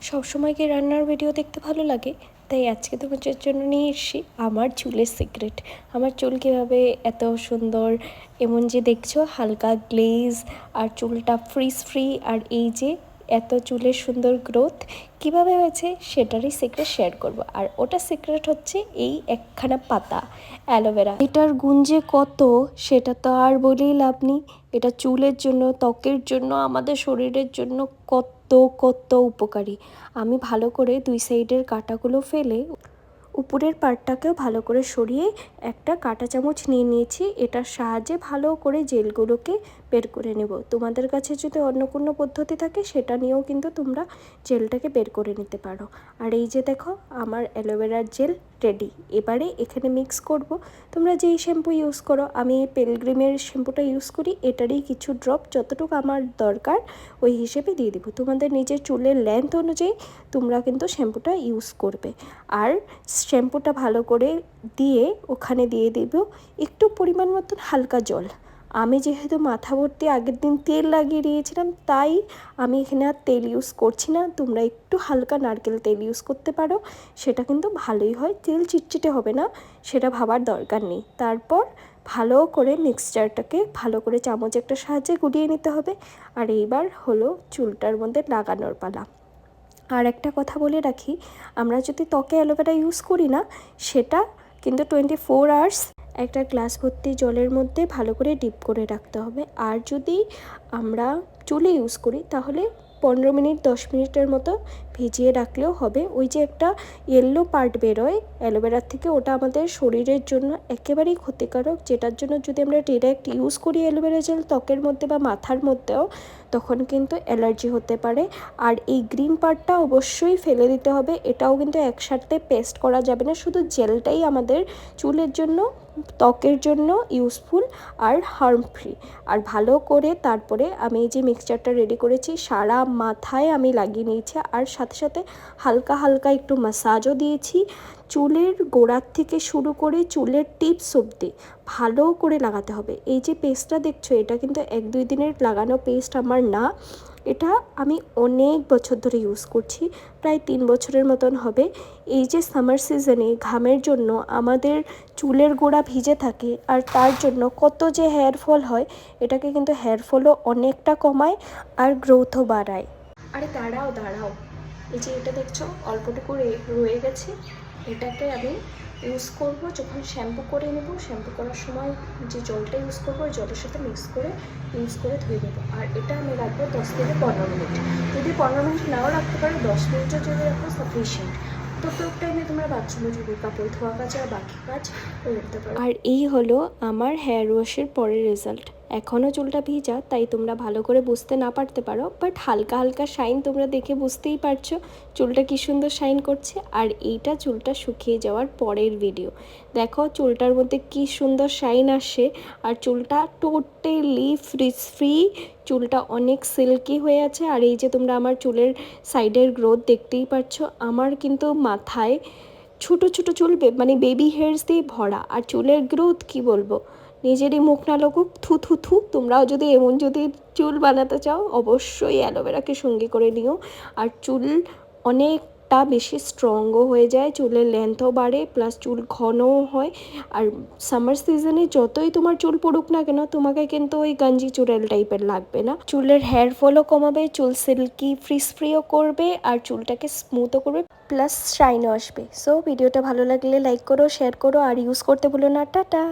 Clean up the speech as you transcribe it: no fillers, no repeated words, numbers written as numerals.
সবসময় কি রান্নার ভিডিও দেখতে ভালো লাগে? তাই আজকে তোমাদের জন্য নিয়ে এসেছি আমার চুলের সিক্রেট। আমার চুল কীভাবে এত সুন্দর, এমন যে দেখছো হালকা গ্লেজ আর চুলটা ফ্রিজ ফ্রি, আর এই যে এত চুলের সুন্দর গ্রোথ কিভাবে হয়েছে সেটারই সিক্রেট শেয়ার করব। আর ওটা সিক্রেট হচ্ছে এই একখানা পাতা অ্যালোভেরা। এটার গুণ যে কত সেটা তো আর বলেই লাভ নেই। এটা চুলের জন্য, ত্বকের জন্য, আমাদের শরীরের জন্য কত কত উপকারী। আমি ভালো করে দুই সাইডের কাঁটাগুলো ফেলে উপরের পার্টটাকেও ভালো করে সরিয়ে একটা কাঁটা চামচ নিয়ে নিয়েছি। এটার সাহায্যে ভালো করে জেলগুলোকে বের করে নেব। তোমাদের কাছে যদি অন্য কোনো পদ্ধতি থাকে সেটা নিয়েও কিন্তু তোমরা জেলটাকে বের করে নিতে পারো। আর এই যে দেখো আমার অ্যালোভেরার জেল রেডি। এবারে এখানে মিক্স করব। তোমরা যেই শ্যাম্পু ইউজ করো, আমি পিলগ্রিমের শ্যাম্পুটা ইউজ করি, এটারই কিছু ড্রপ যতটুকু আমার দরকার ওই হিসেবে দিয়ে দেবো। তোমাদের নিজের চুলের লেন্থ অনুযায়ী তোমরা কিন্তু শ্যাম্পুটা ইউজ করবে। আর শ্যাম্পুটা ভালো করে দিয়ে ওখানে দিয়ে দেব একটু পরিমাণ মতন হালকা জল। আমি যেহেতু মাথা ভর্তি আগের দিন তেল লাগিয়ে দিয়েছিলাম, তাই আমি এখানে আর তেল ইউজ করছি না। তোমরা একটু হালকা নারকেল তেল ইউজ করতে পারো, সেটা কিন্তু ভালোই হয়। তেল চিটচিটে হবে না সেটা ভাবার দরকার নেই। তারপর ভালো করে মিক্সচারটাকে ভালো করে চামচ একটা সাহায্যে গুলিয়ে নিতে হবে। আর এইবার হলো চুলটার মধ্যে লাগানোর পালা। আর একটা কথা বলে রাখি, আমরা যদি ত্বকে অ্যালোভেরা ইউজ করি না, সেটা কিন্তু 24 আওয়ার্স একটা গ্লাস ভর্তি জলের মধ্যে ভালো করে ডিপ করে রাখতে হবে। আর যদি আমরা চুলে ইউজ করি তাহলে 15 মিনিট 10 মিনিটের মতো ভিজিয়ে রাখলেও হবে। ওই যে একটা ইয়েলো পার্ট বেরোয় অ্যালোভেরার থেকে, ওটা আমাদের শরীরের জন্য একেবারেই ক্ষতিকারক, যেটার জন্য যদি আমরা ডিরেক্ট ইউজ করি অ্যালোভেরা জেল ত্বকের মধ্যে বা মাথার মধ্যেও, তখন কিন্তু অ্যালার্জি হতে পারে। আর এই গ্রিন পার্টটা অবশ্যই ফেলে দিতে হবে। এটাও কিন্তু একসাথে পেস্ট করা যাবে না, শুধু জেলটাই আমাদের চুলের জন্য, ত্বকের জন্য ইউজফুল আর হার্ম ফ্রি। আর ভালো করে তারপরে আমি এই যে মিক্সচারটা রেডি করেছি সারা মাথায় আমি লাগিয়ে নিয়েছি। আর সাথে সাথে হালকা হালকা একটু ম্যাসাজও দিয়েছি। চুলের গোড়ার থেকে শুরু করে চুলের টিপস অবধি ভালো করে লাগাতে হবে। এই যে পেস্টটা দেখছো, এটা কিন্তু 1-2 দিনের লাগানো পেস্ট আমার না, এটা আমি অনেক বছর ধরে ইউজ করছি, প্রায় 3 বছরের মতন হবে। এই যে সামার সিজনে ঘামের জন্য আমাদের চুলের গোড়া ভিজে থাকে, আর তার জন্য কত যে হেয়ার ফল হয়, এটাকে কিন্তু হেয়ার ফলও অনেকটা কমায় আর গ্রোথও বাড়ায়। আরে দাঁড়াও দাঁড়াও, এই যে এটা দেখছো অল্পটুকু রয়ে গেছে, এটাকে আমি ইউজ করব যখন শ্যাম্পু করে নেব। শ্যাম্পু করার সময় যে জলটা ইউজ করবো ওই জলের সাথে মিক্স করে ইউজ করে ধুয়ে দেবো। আর এটা আমি রাখবো 10 থেকে 15 মিনিট। যদি 15 মিনিট নাও রাখতে পারো, 10 মিনিটও যদি রাখো সাফিসিয়েন্ট। তো টাইমে তোমরা বাথরুমে যদি কাপড় ধোয়া কাজ আর বাকি কাজ করতে পারো। আর এই হলো আমার হেয়ার ওয়াশের পরের রেজাল্ট। এখনও চুলটা ভিজা, তাই তোমরা ভালো করে বুঝতে না পারতে পারো, বাট হালকা হালকা শাইন তোমরা দেখে বুঝতেই পারছো চুলটা কি সুন্দর শাইন করছে। আর এইটা চুলটা শুকিয়ে যাওয়ার পরের ভিডিও। দেখো চুলটার মধ্যে কি সুন্দর শাইন আসে, আর চুলটা টোটালি ফ্রিজ ফ্রি, চুলটা অনেক সিল্কি হয়ে আছে। আর এই যে তোমরা আমার চুলের সাইডের গ্রোথ দেখতেই পারছো। আমার কিন্তু মাথায় ছোট ছোট চুল, মানে বেবি হেয়ার্স দিয়ে ভরা, আর চুলের গ্রোথ কি বলবো, নিজেরই মুখ না লাগুক, থু থু থু। তোমরাও যদি এমন যদি চুল বানাতে চাও অবশ্যই অ্যালোভেরাকে সঙ্গে করে নিও। আর চুল অনেকটা বেশি স্ট্রংও হয়ে যায়, চুলের লেন্থও বাড়ে, প্লাস চুল ঘনও হয়। আর সামার সিজনে যতই তোমার চুল পড়ুক না কেন, তোমাকে কিন্তু ওই গাঞ্জি চুড়েল টাইপের লাগবে না। চুলের হেয়ার ফলও কমাবে, চুল সিল্কি ফ্রিজ ফ্রিও করবে, আর চুলটাকে স্মুথও করবে, প্লাস শাইনও আসবে। সো ভিডিওটা ভালো লাগলে লাইক করো, শেয়ার করো, আর ইউজ করতে ভুলো না। টাটা।